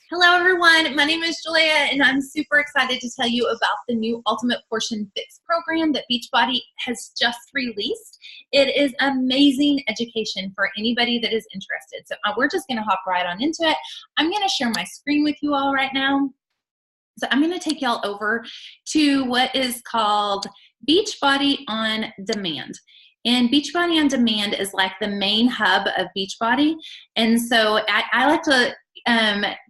Hello everyone, my name is Julia and I'm super excited to tell you about the new Ultimate Portion Fix program that Beachbody has just released. It is amazing education for anybody that is interested. So we're just going to hop right on into it. I'm going to share my screen with you all right now. So I'm going to take y'all over to what is called Beachbody on Demand. And Beachbody on Demand is like the main hub of Beachbody. And so I like to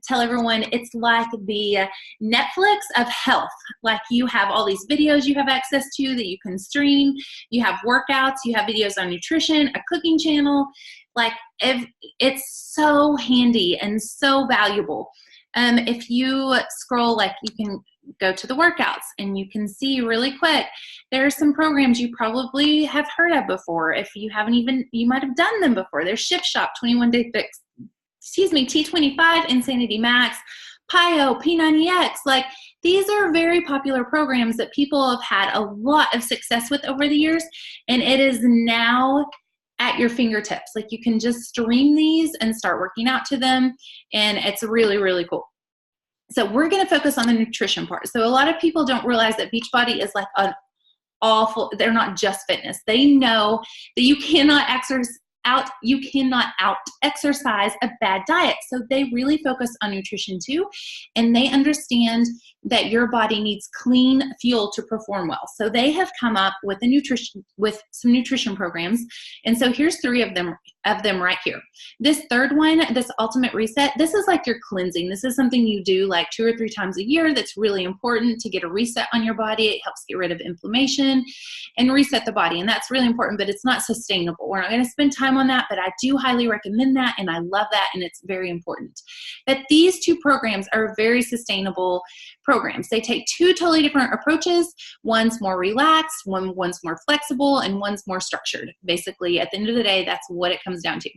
tell everyone it's like the Netflix of health. Like you have all these videos you have access to that you can stream. You have workouts, you have videos on nutrition, a cooking channel. Like it's so handy and so valuable. If you scroll, like you can go to the workouts and you can see really quick, there are some programs you probably have heard of before. If you haven't you might have done them before. There's Shift Shop, 21 Day Fix, T25, Insanity Max, PiYo, P90X. Like these are very popular programs that people have had a lot of success with over the years, and it is now at your fingertips. Like you can just stream these and start working out to them, and it's really, really cool. So we're going to focus on the nutrition part. So a lot of people don't realize that Beachbody is like an awful, they're not just fitness. They know that you cannot out exercise a bad diet. So they really focus on nutrition too, and they understand that your body needs clean fuel to perform well. So they have come up with some nutrition programs. And so here's 3 of them right here. This third one, this Ultimate Reset, this is like your cleansing. This is something you do like 2 or 3 times a year that's really important to get a reset on your body. It helps get rid of inflammation and reset the body. And that's really important, but it's not sustainable. We're not going to spend time on that, but I do highly recommend that, and I love that, and it's very important. But these 2 programs are very sustainable programs. They take 2 totally different approaches. One's more relaxed, one's more flexible, and one's more structured. Basically, at the end of the day, that's what it comes down to.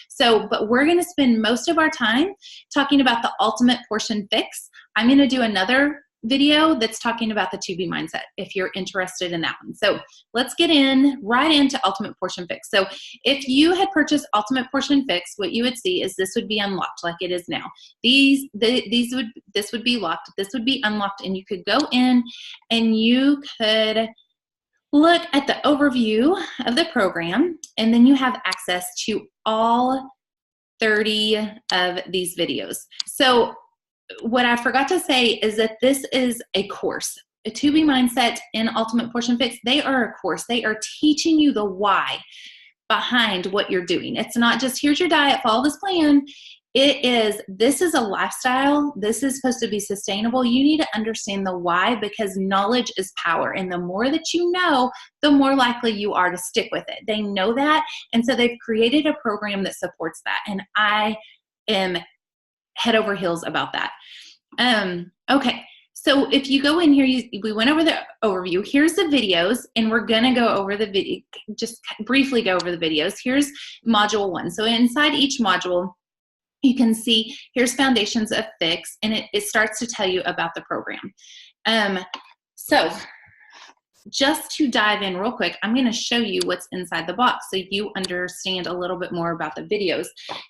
So, but we're going to spend most of our time talking about the Ultimate Portion Fix. I'm going to do another video that's talking about the 2B mindset if you're interested in that one. So let's get right into Ultimate Portion Fix. So if you had purchased Ultimate Portion Fix, what you would see is this would be unlocked like it is now. This would be locked, this would be unlocked, and you could go in and you could look at the overview of the program, and then you have access to all 30 of these videos. So what I forgot to say is that this is a course. A 2B Mindset and Ultimate Portion Fix, they are a course. They are teaching you the why behind what you're doing. It's not just here's your diet, follow this plan. This is a lifestyle. This is supposed to be sustainable. You need to understand the why, because knowledge is power. And the more that you know, the more likely you are to stick with it. They know that. And so they've created a program that supports that. And I am head over heels about that. Okay, so if you go in here, we went over the overview. Here's the videos, and we're gonna go over the video, just briefly go over the videos. Here's module 1. So inside each module, you can see here's Foundations of Fix, and it starts to tell you about the program. So just to dive in real quick, I'm going to show you what's inside the box so you understand a little bit more about the videos.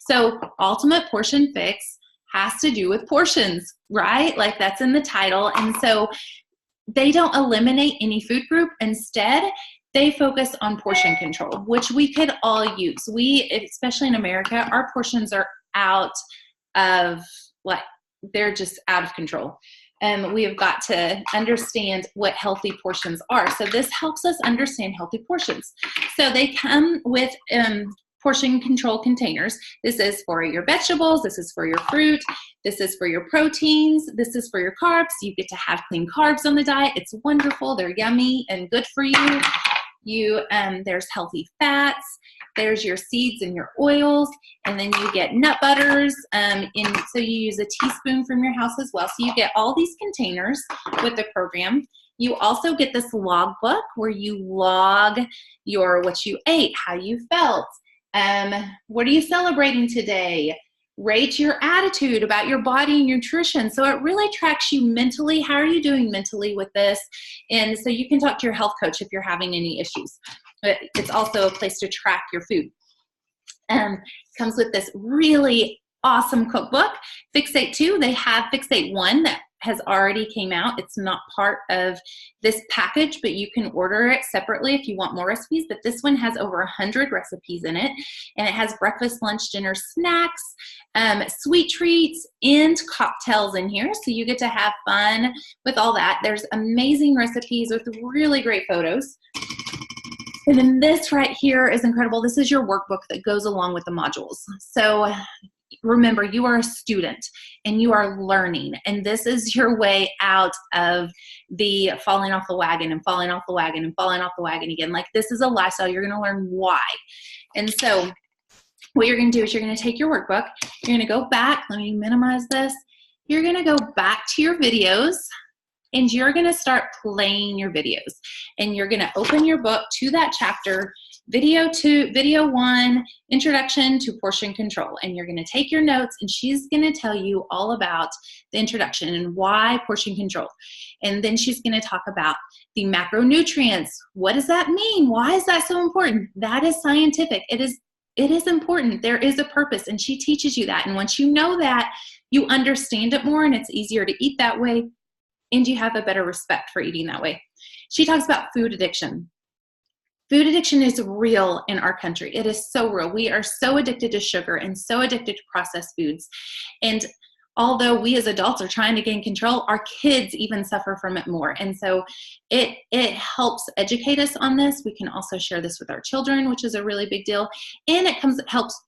So Ultimate Portion Fix has to do with portions, right? Like that's in the title. And so they don't eliminate any food group. Instead, they focus on portion control, which we could all use. Especially in America, our portions are they're just out of control. We have got to understand what healthy portions are. So this helps us understand healthy portions. So they come with portion control containers. This is for your vegetables, this is for your fruit, this is for your proteins, this is for your carbs. You get to have clean carbs on the diet. It's wonderful. They're yummy and good for you. There's healthy fats, there's your seeds and your oils, and then you get nut butters, so you use a teaspoon from your house as well. So you get all these containers with the program. You also get this log book where you log what you ate, how you felt, what are you celebrating today? Rate your attitude about your body and nutrition. So it really tracks you mentally. How are you doing mentally with this? And so you can talk to your health coach if you're having any issues. But it's also a place to track your food. Comes with this really awesome cookbook. Fixate 2, they have Fixate 1 that has already came out. It's not part of this package, but you can order it separately if you want more recipes. But this one has over 100 recipes in it, and it has breakfast, lunch, dinner, snacks, sweet treats, and cocktails in here. So you get to have fun with all that. There's amazing recipes with really great photos. And then this right here is incredible. This is your workbook that goes along with the modules. So remember, you are a student and you are learning, and this is your way out of the falling off the wagon and falling off the wagon and falling off the wagon again. Like, this is a lifestyle. You're going to learn why. And so what you're going to do is you're going to take your workbook, you're going to go back. Let me minimize this. You're going to go back to your videos, and you're going to start playing your videos, and you're going to open your book to that chapter, video 1, introduction to portion control. And you're going to take your notes, and she's going to tell you all about the introduction and why portion control. And then she's going to talk about the macronutrients. What does that mean? Why is that so important? That is scientific. It is important. There is a purpose, and she teaches you that. And once you know that, you understand it more, and it's easier to eat that way, and you have a better respect for eating that way. She talks about food addiction. Food addiction is real in our country. It is so real. We are so addicted to sugar and so addicted to processed foods. And although we as adults are trying to gain control, our kids even suffer from it more. And so it helps educate us on this. We can also share this with our children, which is a really big deal. And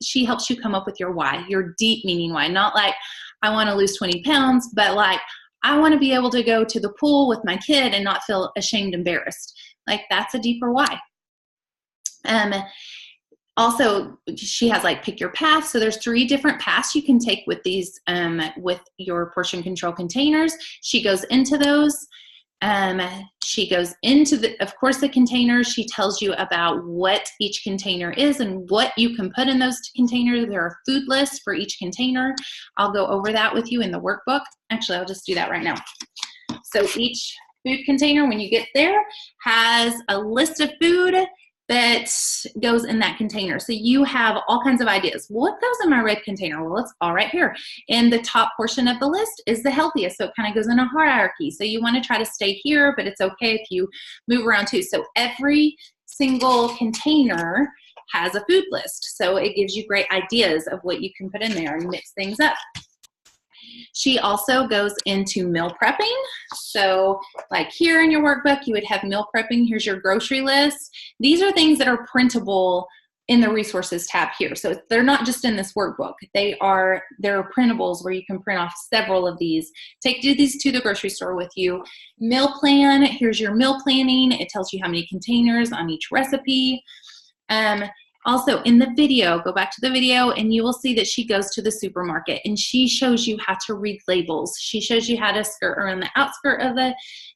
she helps you come up with your why, your deep meaning why. Not like, I want to lose 20 pounds, but like, I want to be able to go to the pool with my kid and not feel ashamed, embarrassed. Like, that's a deeper why. Also, she has like pick your path. So there's 3 different paths you can take with these, with your portion control containers. She goes into those. She goes into of course, the containers. She tells you about what each container is and what you can put in those containers. There are food lists for each container. I'll go over that with you in the workbook. Actually, I'll just do that right now. So each food container, when you get there, has a list of food that goes in that container. So you have all kinds of ideas. What goes in my red container? Well, it's all right here. And the top portion of the list is the healthiest. So it kind of goes in a hierarchy. So you want to try to stay here, but it's okay if you move around too. So every single container has a food list. So it gives you great ideas of what you can put in there and mix things up. She also goes into meal prepping. So like here in your workbook, you would have meal prepping. Here's your grocery list. These are things that are printable in the resources tab here. So they're not just in this workbook. There are printables where you can print off several of these. Do these to the grocery store with you. Meal plan, here's your meal planning. It tells you how many containers on each recipe. Also in the video, go back to the video and you will see that she goes to the supermarket and she shows you how to read labels. She shows you how to skirt around the outskirt of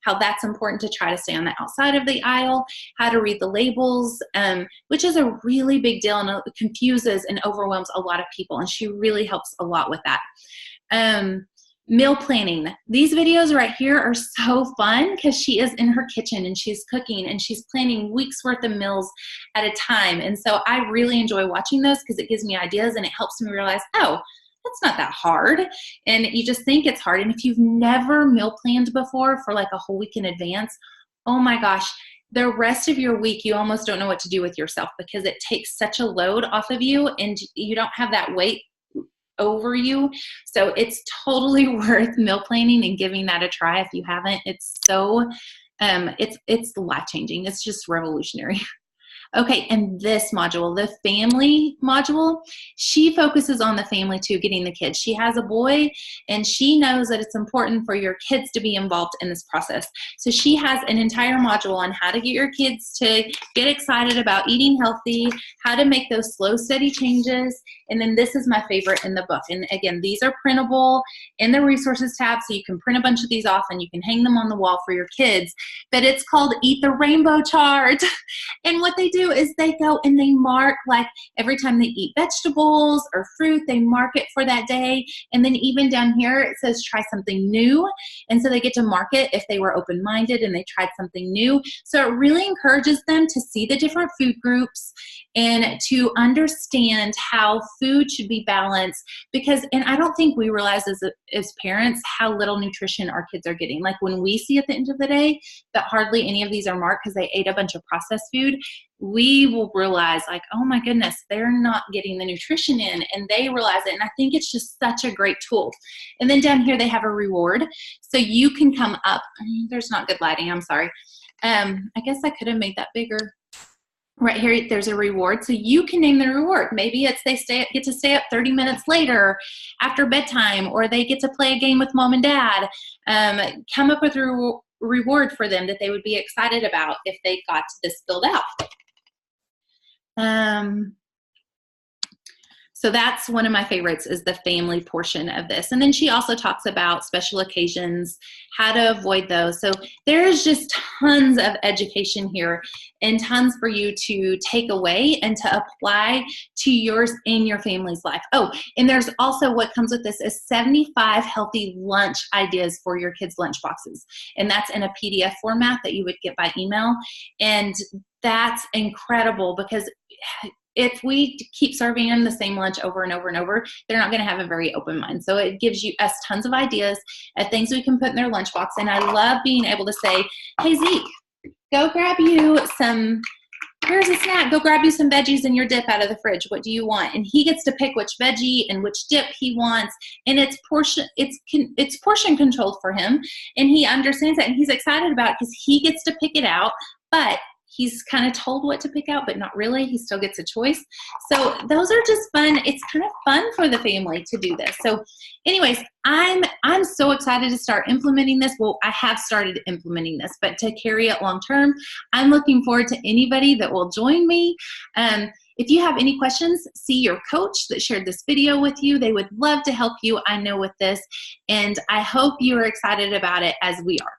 how that's important to try to stay on the outside of the aisle, how to read the labels, which is a really big deal and it confuses and overwhelms a lot of people. And she really helps a lot with that. Meal planning. These videos right here are so fun because she is in her kitchen and she's cooking and she's planning weeks worth of meals at a time. And so I really enjoy watching those because it gives me ideas and it helps me realize, oh, that's not that hard. And you just think it's hard. And if you've never meal planned before for like a whole week in advance, oh my gosh, the rest of your week, you almost don't know what to do with yourself because it takes such a load off of you and you don't have that weight over you. So it's totally worth meal planning and giving that a try if you haven't. It's so, it's life-changing. It's just revolutionary. Okay, and this module, the family module, she focuses on the family too, getting the kids. She has a boy and she knows that it's important for your kids to be involved in this process. So she has an entire module on how to get your kids to get excited about eating healthy, how to make those slow, steady changes. And then this is my favorite in the book. And again, these are printable in the resources tab, so you can print a bunch of these off and you can hang them on the wall for your kids. But it's called Eat the Rainbow Chart. And what they do do is they go and they mark, like every time they eat vegetables or fruit, they mark it for that day. And then even down here, it says try something new. And so they get to mark it if they were open-minded and they tried something new. So it really encourages them to see the different food groups and to understand how food should be balanced, because, and I don't think we realize as parents how little nutrition our kids are getting. Like when we see at the end of the day that hardly any of these are marked because they ate a bunch of processed food, we will realize like, oh my goodness, they're not getting the nutrition in, and they realize it. And I think it's just such a great tool. And then down here they have a reward. So you can come up, there's not good lighting, I'm sorry. I guess I could have made that bigger. Right here, there's a reward. So you can name the reward. Maybe it's they get to stay up 30 minutes later after bedtime, or they get to play a game with mom and dad. Come up with a reward for them that they would be excited about if they got this filled out. So that's one of my favorites, is the family portion of this. And then she also talks about special occasions, how to avoid those. So there's just tons of education here and tons for you to take away and to apply to yours in your family's life. Oh, and there's also what comes with this is 75 healthy lunch ideas for your kids' lunch boxes. And that's in a PDF format that you would get by email. And that's incredible, because if we keep serving them the same lunch over and over and over, they're not going to have a very open mind. So it gives us tons of ideas of things we can put in their lunchbox. And I love being able to say, hey, Zeke, go grab you some, here's a snack. Go grab you some veggies in your dip out of the fridge. What do you want? And he gets to pick which veggie and which dip he wants. And it's portion controlled for him. And he understands that, and he's excited about it because he gets to pick it out. But he's kind of told what to pick out, but not really. He still gets a choice. So those are just fun. It's kind of fun for the family to do this. So anyways, I'm so excited to start implementing this. Well, I have started implementing this, but to carry it long term, I'm looking forward to anybody that will join me. If you have any questions, see your coach that shared this video with you. They would love to help you, I know, with this. And I hope you are excited about it as we are.